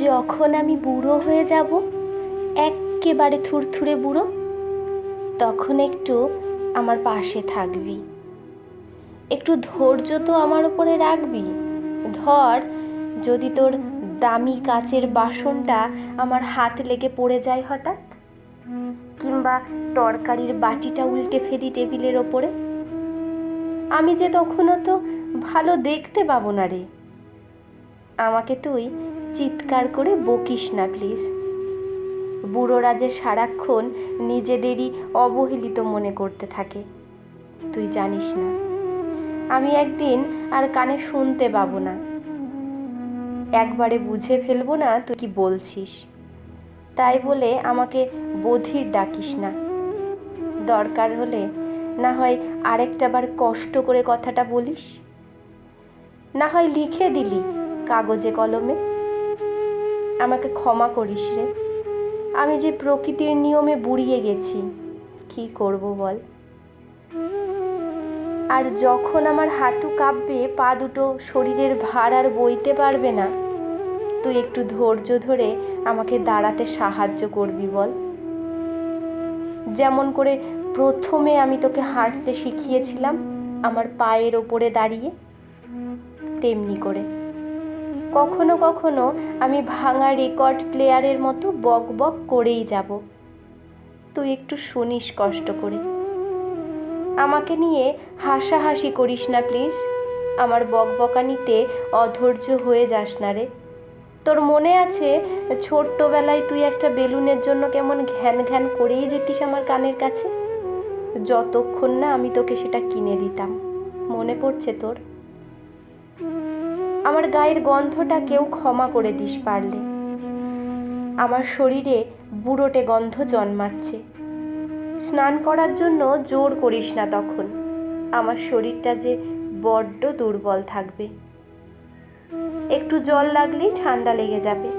যখন আমি বুড়ো হয়ে যাব, এক্কেবারে থুরথুরে বুড়ো, তখন একটু আমার পাশে থাকবি, একটু ধৈর্য তো আমার উপরে রাখবি। ধর, যদি তোর দামি কাচের বাসনটা আমার হাত লেগে পড়ে যায় হঠাৎ, কিংবা তরকারির বাটিটা উল্টে ফেলি টেবিলের ওপরে, আমি যে তখনও তো ভালো দেখতে পাবো না রে। আমাকে তুই চিৎকার করে বকিস না প্লিজ। বুড়োরা যে সারাক্ষণ নিজেদেরই অবহেলিত মনে করতে থাকে, তুই জানিস না আমি একদিন আর কানে শুনতে পাবো না, একবারে বুঝে ফেলবো না তুই কি বলছিস। তাই বলে আমাকে বধির ডাকিস না। দরকার হলে না হয় আরেকটা বার কষ্ট করে কথাটা বলিস, না হয় লিখে দিলি কাগজে কলমে। আমাকে ক্ষমা করিস রে, আমি যে প্রকৃতির নিয়মে বুড়িয়ে গেছি, কি করব বল। আর যখন আমার হাঁটু কাঁপবে, পা দুটো শরীরের ভার আর বইতে পারবে না, তুই একটু ধৈর্য ধরে আমাকে দাঁড়াতে সাহায্য করবি বল। যেমন করে প্রথমে আমি তোকে হাঁটতে শিখিয়েছিলাম আমার পায়ের ওপরে দাঁড়িয়ে, তেমনি করে কখনো কখনো আমি ভাঙা রেকর্ড প্লেয়ারের মতো বক বক করেই যাব। তুই একটু শুনিস কষ্ট করে। আমাকে নিয়ে হাসাহাসি করিস না প্লিজ। আমার বকবকানিতে অধৈর্য হয়ে যাস না রে। তোর মনে আছে ছোট্টবেলায় তুই একটা বেলুনের জন্য কেমন ঘ্যান ঘ্যান করেই যেতিস আমার কানের কাছে, যতক্ষণ না আমি তোকে সেটা কিনে দিতাম? মনে পড়ছে তোর? আমার গায়ের গন্ধটা কেউ ক্ষমা করে দিস পারলে। আমার শরীরে বুড়োটে গন্ধ জন্মাচ্ছে। স্নান করার জন্য জোর করিস না তখন, আমার শরীরটা যে বড্ড দুর্বল থাকবে। একটু জল লাগলেই ঠান্ডা লেগে যাবে।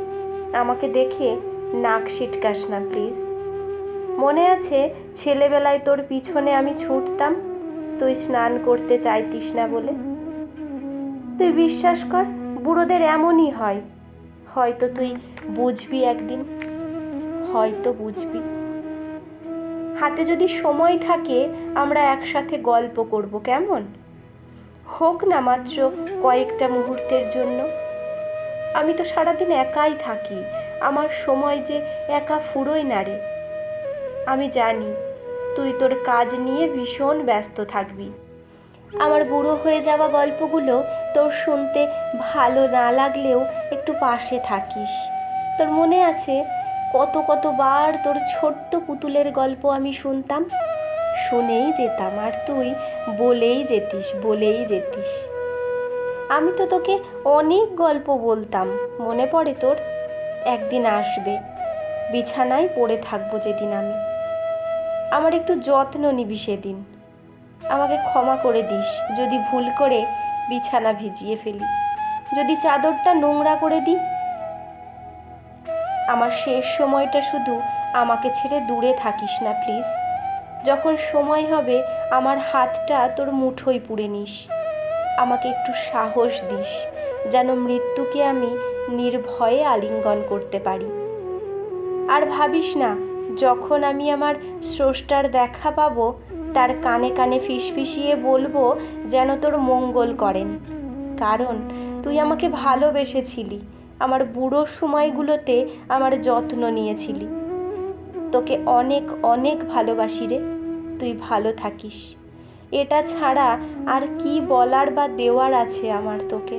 আমাকে দেখে নাক সিটকাস না প্লিজ। মনে আছে ছেলেবেলায় তোর পিছনে আমি ছুটতাম, তুই স্নান করতে চাইতিস না বলে? তুই বিশ্বাস কর, বুড়োদের এমনই হয়। হয়তো তুই বুঝবি একদিন, হয়তো বুঝবি। হাতে যদি সময় থাকে আমরা একসাথে গল্প করব, কেমন? হোক না মাত্র কয়েকটা মুহূর্তের জন্য। আমি তো সারাদিন একাই থাকি, আমার সময় যে একা ফুরোয় না রে। আমি জানি তুই তোর কাজ নিয়ে ভীষণ ব্যস্ত থাকবি। আমার বুড়ো হয়ে যাওয়া গল্পগুলো তোর শুনতে ভালো না লাগলেও একটু পাশে থাকিস। তোর মনে আছে কতবার তোর ছোট্ট পুতুলের গল্প আমি শুনতাম, শুনেই যেতাম, আর তুই বলেই যেতিস। আমি তো তোকে অনেক গল্প বলতাম, মনে পড়ে তোর? একদিন আসবে, বিছানায় পড়ে থাকবো যেদিন আমি, আমার একটু যত্ন নিবি সেদিন। আমাকে ক্ষমা করে দিস যদি ভুল করে বিছানা ভিজিয়ে ফেলি, যদি চাদরটা নোংরা করে দিই। আমার শেষ সময়টা শুধু আমাকে ছেড়ে দূরে থাকিস না প্লিজ। যখন সময় হবে আমার হাতটা তোর মুঠোয় পুরে নিস। আমাকে একটু সাহস দিস, যেন মৃত্যুকে আমি নির্ভয়ে আলিঙ্গন করতে পারি। আর ভাবিস না, যখন আমি আমার স্রষ্টার দেখা পাবো তার কানে কানে ফিসফিসিয়ে বলবো যেন তোর মঙ্গল করেন, কারণ তুই আমাকে ভালোবেসেছিলি, আমার বুড়ো সময়গুলোতে আমার যত্ন নিয়েছিলি। তোকে অনেক অনেক ভালোবাসি রে, তুই ভালো থাকিস। এটা ছাড়া আর কি বলার বা দেওয়ার আছে আমার তোকে?